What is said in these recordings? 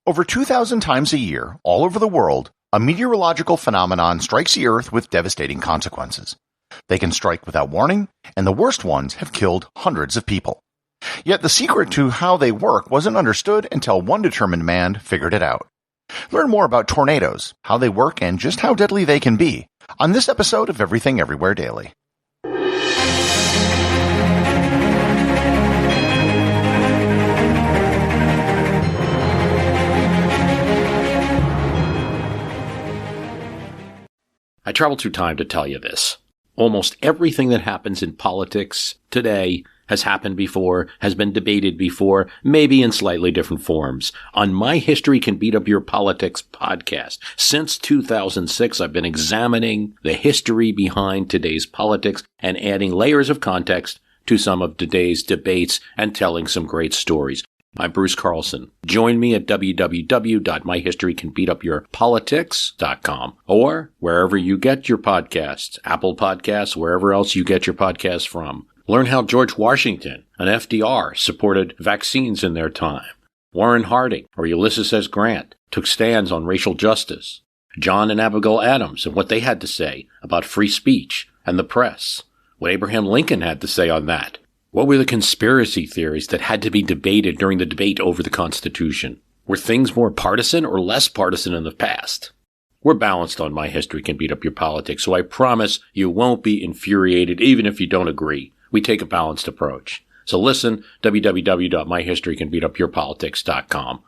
Over 2,000 times a year, all over the world, a meteorological phenomenon strikes the Earth with devastating consequences. They can strike without warning, and the worst ones have killed hundreds of people. Yet the secret to how they work wasn't understood until one determined man figured it out. Learn more about tornadoes, how they work, and just how deadly they can be on this episode of Everything Everywhere Daily. I traveled through time to tell you this. Almost everything that happens in politics today has happened before, has been debated before, maybe in slightly different forms. On My History Can Beat Up Your Politics podcast, since 2006, I've been examining the history behind today's politics and adding layers of context to some of today's debates and telling some great stories. I'm Bruce Carlson. Join me at www.myhistorycanbeatupyourpolitics.com or wherever you get your podcasts, Apple Podcasts, wherever else you get your podcasts from. Learn how George Washington and FDR supported vaccines in their time. Warren Harding or Ulysses S. Grant took stands on racial justice. John and Abigail Adams and what they had to say about free speech and the press. What Abraham Lincoln had to say on that. What were the conspiracy theories that had to be debated during the debate over the Constitution? Were things more partisan or less partisan in the past? We're balanced on My History Can Beat Up Your Politics, so I promise you won't be infuriated even if you don't agree. We take a balanced approach. So listen, www.myhistorycanbeatupyourpolitics.com.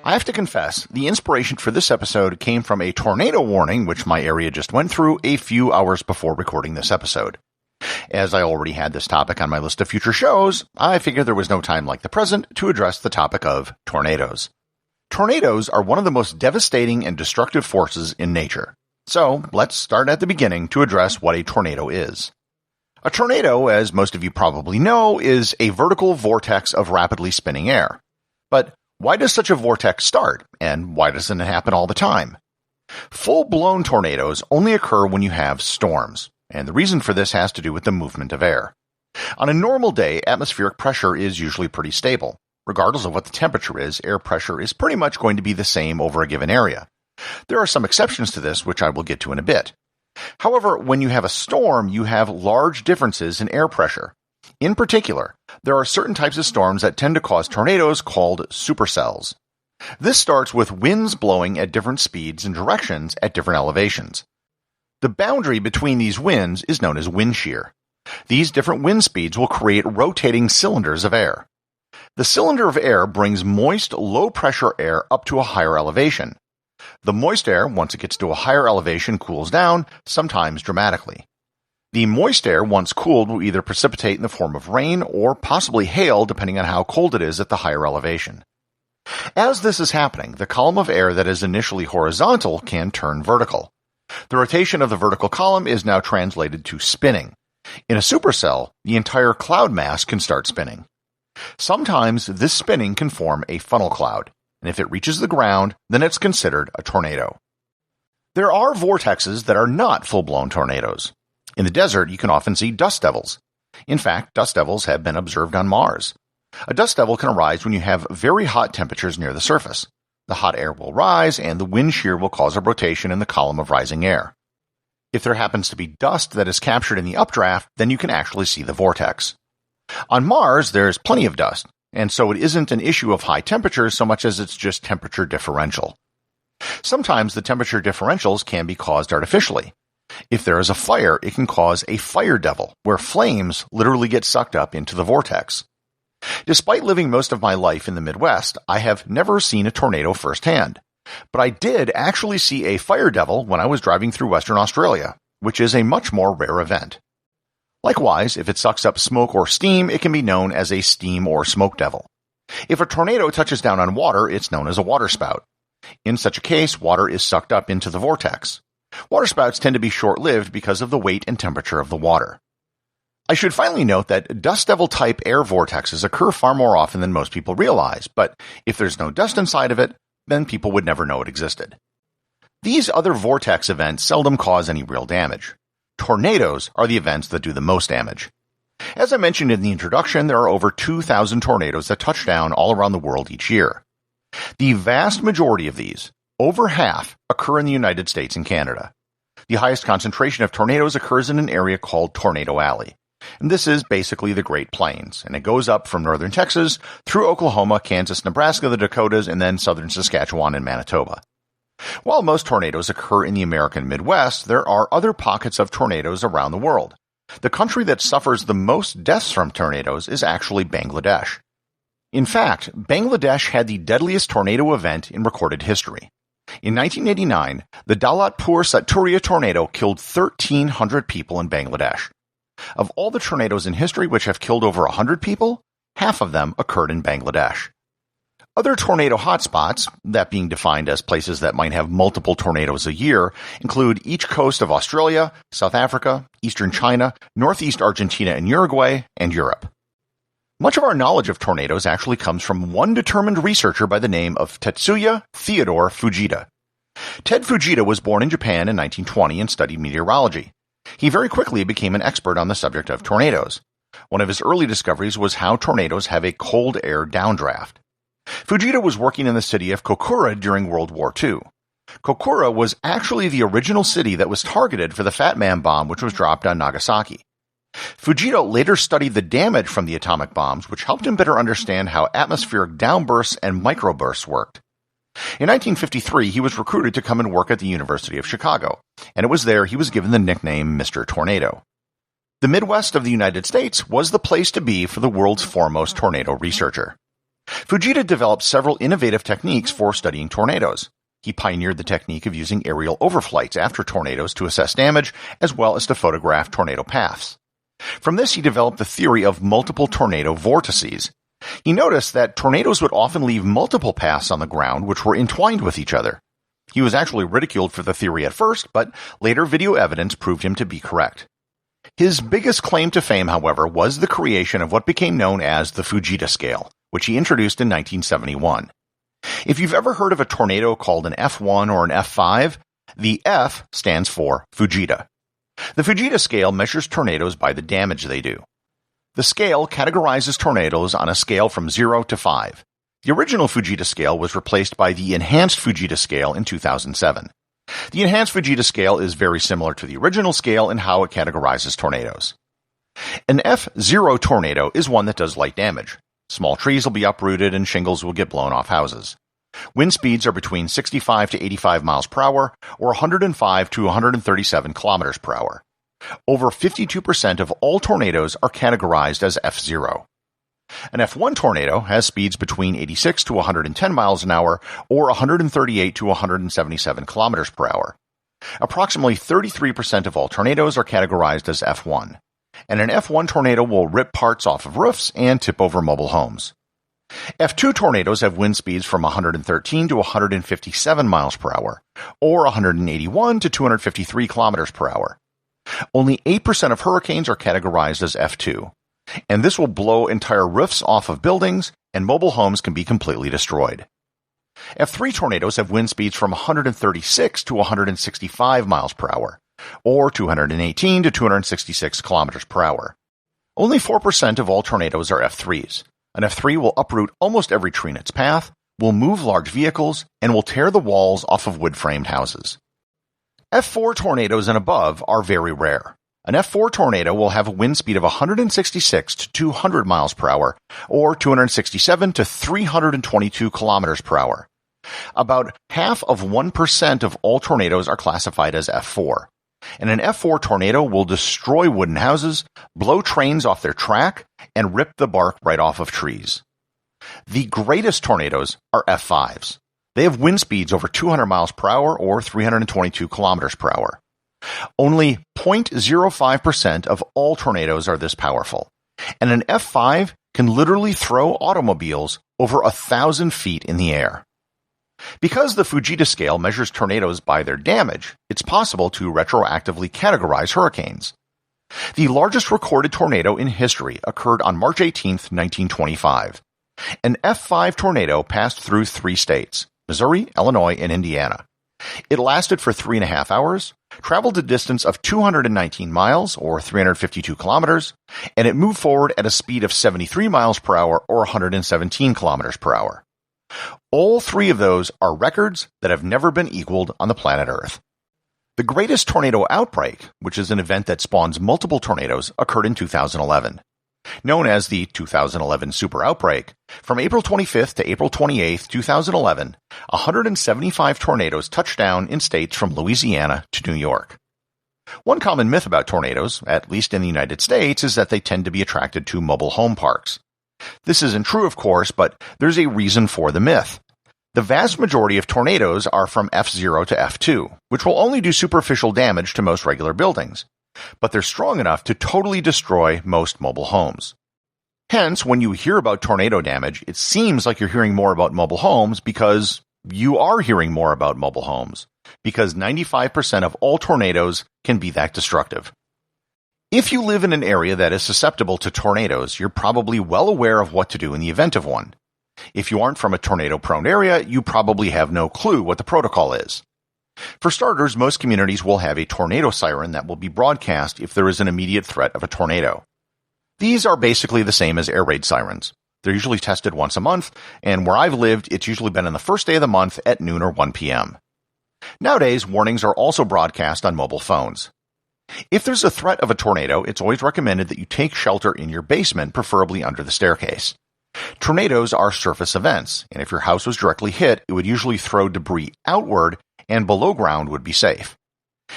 I have to confess, the inspiration for this episode came from a tornado warning which my area just went through a few hours before recording this episode. As I already had this topic on my list of future shows, I figured there was no time like the present to address the topic of tornadoes. Tornadoes are one of the most devastating and destructive forces in nature. So, let's start at the beginning to address what a tornado is. A tornado, as most of you probably know, is a vertical vortex of rapidly spinning air. But why does such a vortex start, and why doesn't it happen all the time? Full-blown tornadoes only occur when you have storms, and the reason for this has to do with the movement of air. On a normal day, atmospheric pressure is usually pretty stable. Regardless of what the temperature is, air pressure is pretty much going to be the same over a given area. There are some exceptions to this, which I will get to in a bit. However, when you have a storm, you have large differences in air pressure. In particular, there are certain types of storms that tend to cause tornadoes called supercells. This starts with winds blowing at different speeds and directions at different elevations. The boundary between these winds is known as wind shear. These different wind speeds will create rotating cylinders of air. The cylinder of air brings moist, low-pressure air up to a higher elevation. The moist air, once it gets to a higher elevation, cools down, sometimes dramatically. The moist air, once cooled, will either precipitate in the form of rain or possibly hail, depending on how cold it is at the higher elevation. As this is happening, the column of air that is initially horizontal can turn vertical. The rotation of the vertical column is now translated to spinning. In a supercell, the entire cloud mass can start spinning. Sometimes this spinning can form a funnel cloud, and if it reaches the ground, then it's considered a tornado. There are vortexes that are not full-blown tornadoes. In the desert, you can often see dust devils. In fact, dust devils have been observed on Mars. A dust devil can arise when you have very hot temperatures near the surface. The hot air will rise, and the wind shear will cause a rotation in the column of rising air. If there happens to be dust that is captured in the updraft, then you can actually see the vortex. On Mars, there's plenty of dust, and so it isn't an issue of high temperatures so much as it's just temperature differential. Sometimes the temperature differentials can be caused artificially. If there is a fire, it can cause a fire devil, where flames literally get sucked up into the vortex. Despite living most of my life in the Midwest, I have never seen a tornado firsthand. But I did actually see a fire devil when I was driving through Western Australia, which is a much more rare event. Likewise, if it sucks up smoke or steam, it can be known as a steam or smoke devil. If a tornado touches down on water, it's known as a waterspout. In such a case, water is sucked up into the vortex. Waterspouts tend to be short-lived because of the weight and temperature of the water. I should finally note that dust devil-type air vortexes occur far more often than most people realize, but if there's no dust inside of it, then people would never know it existed. These other vortex events seldom cause any real damage. Tornadoes are the events that do the most damage. As I mentioned in the introduction, there are over 2,000 tornadoes that touch down all around the world each year. The vast majority of these, over half, occur in the United States and Canada. The highest concentration of tornadoes occurs in an area called Tornado Alley. And this is basically the Great Plains, and it goes up from northern Texas through Oklahoma, Kansas, Nebraska, the Dakotas, and then southern Saskatchewan and Manitoba. While most tornadoes occur in the American Midwest, there are other pockets of tornadoes around the world. The country that suffers the most deaths from tornadoes is actually Bangladesh. In fact, Bangladesh had the deadliest tornado event in recorded history. In 1989, the Daulatpur Saturia tornado killed 1,300 people in Bangladesh. Of all the tornadoes in history which have killed over 100 people, half of them occurred in Bangladesh. Other tornado hotspots, that being defined as places that might have multiple tornadoes a year, include each coast of Australia, South Africa, eastern China, northeast Argentina and Uruguay, and Europe. Much of our knowledge of tornadoes actually comes from one determined researcher by the name of Tetsuya Theodore Fujita. Ted Fujita was born in Japan in 1920 and studied meteorology. He very quickly became an expert on the subject of tornadoes. One of his early discoveries was how tornadoes have a cold air downdraft. Fujita was working in the city of Kokura during World War II. Kokura was actually the original city that was targeted for the Fat Man bomb which was dropped on Nagasaki. Fujita later studied the damage from the atomic bombs, which helped him better understand how atmospheric downbursts and microbursts worked. In 1953, he was recruited to come and work at the University of Chicago, and it was there he was given the nickname Mr. Tornado. The Midwest of the United States was the place to be for the world's foremost tornado researcher. Fujita developed several innovative techniques for studying tornadoes. He pioneered the technique of using aerial overflights after tornadoes to assess damage, as well as to photograph tornado paths. From this, he developed the theory of multiple tornado vortices. He noticed that tornadoes would often leave multiple paths on the ground which were entwined with each other. He was actually ridiculed for the theory at first, but later video evidence proved him to be correct. His biggest claim to fame, however, was the creation of what became known as the Fujita Scale, which he introduced in 1971. If you've ever heard of a tornado called an F1 or an F5, the F stands for Fujita. The Fujita scale measures tornadoes by the damage they do. The scale categorizes tornadoes on a scale from 0 to 5. The original Fujita scale was replaced by the Enhanced Fujita scale in 2007. The Enhanced Fujita scale is very similar to the original scale in how it categorizes tornadoes. An F0 tornado is one that does light damage. Small trees will be uprooted and shingles will get blown off houses. Wind speeds are between 65 to 85 miles per hour or 105 to 137 kilometers per hour. Over 52% of all tornadoes are categorized as F0. An F1 tornado has speeds between 86 to 110 miles an hour or 138 to 177 kilometers per hour. Approximately 33% of all tornadoes are categorized as F1. And an F1 tornado will rip parts off of roofs and tip over mobile homes. F2 tornadoes have wind speeds from 113 to 157 miles per hour, or 181 to 253 kilometers per hour. Only 8% of hurricanes are categorized as F2, and this will blow entire roofs off of buildings, and mobile homes can be completely destroyed. F3 tornadoes have wind speeds from 136 to 165 miles per hour, or 218 to 266 kilometers per hour. Only 4% of all tornadoes are F3s. An F3 will uproot almost every tree in its path, will move large vehicles, and will tear the walls off of wood-framed houses. F4 tornadoes and above are very rare. An F4 tornado will have a wind speed of 166 to 200 miles per hour, or 267 to 322 kilometers per hour. About half of 1% of all tornadoes are classified as F4. And an F4 tornado will destroy wooden houses, blow trains off their track, and rip the bark right off of trees. The greatest tornadoes are F5s. They have wind speeds over 200 miles per hour or 322 kilometers per hour. Only 0.05% of all tornadoes are this powerful, and an F5 can literally throw automobiles over 1,000 feet in the air. Because the Fujita scale measures tornadoes by their damage, it's possible to retroactively categorize hurricanes. The largest recorded tornado in history occurred on March 18, 1925. An F5 tornado passed through 3 states, Missouri, Illinois, and Indiana. It lasted for 3.5 hours, traveled a distance of 219 miles, or 352 kilometers, and it moved forward at a speed of 73 miles per hour, or 117 kilometers per hour. All three of those are records that have never been equaled on the planet Earth. The greatest tornado outbreak, which is an event that spawns multiple tornadoes, occurred in 2011. Known as the 2011 Super Outbreak, from April 25th to April 28th, 2011, 175 tornadoes touched down in states from Louisiana to New York. One common myth about tornadoes, at least in the United States, is that they tend to be attracted to mobile home parks. This isn't true, of course, but there's a reason for the myth. The vast majority of tornadoes are from F0 to F2, which will only do superficial damage to most regular buildings, but they're strong enough to totally destroy most mobile homes. Hence, when you hear about tornado damage, it seems like you're hearing more about mobile homes because you are hearing more about mobile homes, because 95% of all tornadoes can be that destructive. If you live in an area that is susceptible to tornadoes, you're probably well aware of what to do in the event of one. If you aren't from a tornado-prone area, you probably have no clue what the protocol is. For starters, most communities will have a tornado siren that will be broadcast if there is an immediate threat of a tornado. These are basically the same as air raid sirens. They're usually tested once a month, and where I've lived, it's usually been on the first day of the month at noon or 1 p.m. Nowadays, warnings are also broadcast on mobile phones. If there's a threat of a tornado, it's always recommended that you take shelter in your basement, preferably under the staircase. Tornadoes are surface events, and if your house was directly hit, it would usually throw debris outward, and below ground would be safe.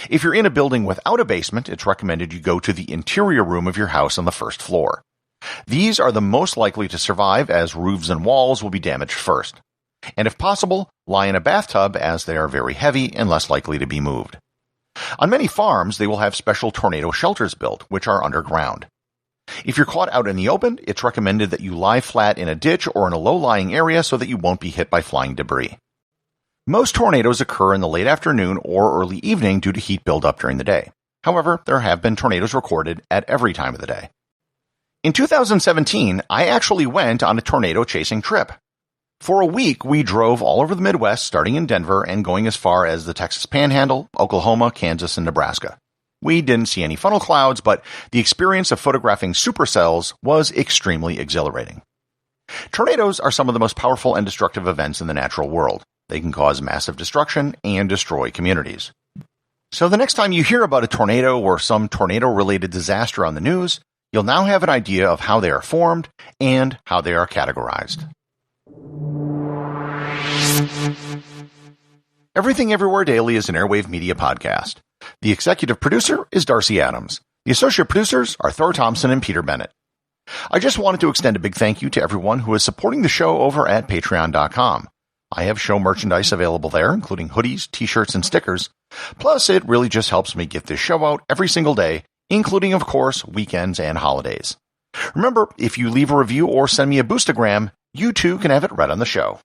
If you're in a building without a basement, it's recommended you go to the interior room of your house on the first floor. These are the most likely to survive, as roofs and walls will be damaged first. And if possible, lie in a bathtub, as they are very heavy and less likely to be moved. On many farms, they will have special tornado shelters built, which are underground. If you're caught out in the open, it's recommended that you lie flat in a ditch or in a low-lying area so that you won't be hit by flying debris. Most tornadoes occur in the late afternoon or early evening due to heat buildup during the day. However, there have been tornadoes recorded at every time of the day. In 2017, I actually went on a tornado-chasing trip. For a week, we drove all over the Midwest, starting in Denver and going as far as the Texas Panhandle, Oklahoma, Kansas, and Nebraska. We didn't see any funnel clouds, but the experience of photographing supercells was extremely exhilarating. Tornadoes are some of the most powerful and destructive events in the natural world. They can cause massive destruction and destroy communities. So the next time you hear about a tornado or some tornado-related disaster on the news, you'll now have an idea of how they are formed and how they are categorized. Everything Everywhere Daily is an Airwave Media podcast. The executive producer is Darcy Adams. The associate producers are Thor, Thomsen, and Peter Bennett. I just wanted to extend a big thank you to everyone who is supporting the show over at patreon.com. I have show merchandise available there, including hoodies, t-shirts, and stickers. Plus, it really just helps me get this show out every single day, including, of course, weekends and holidays. Remember, if you leave a review or send me a boostagram, you too can have it read on the show.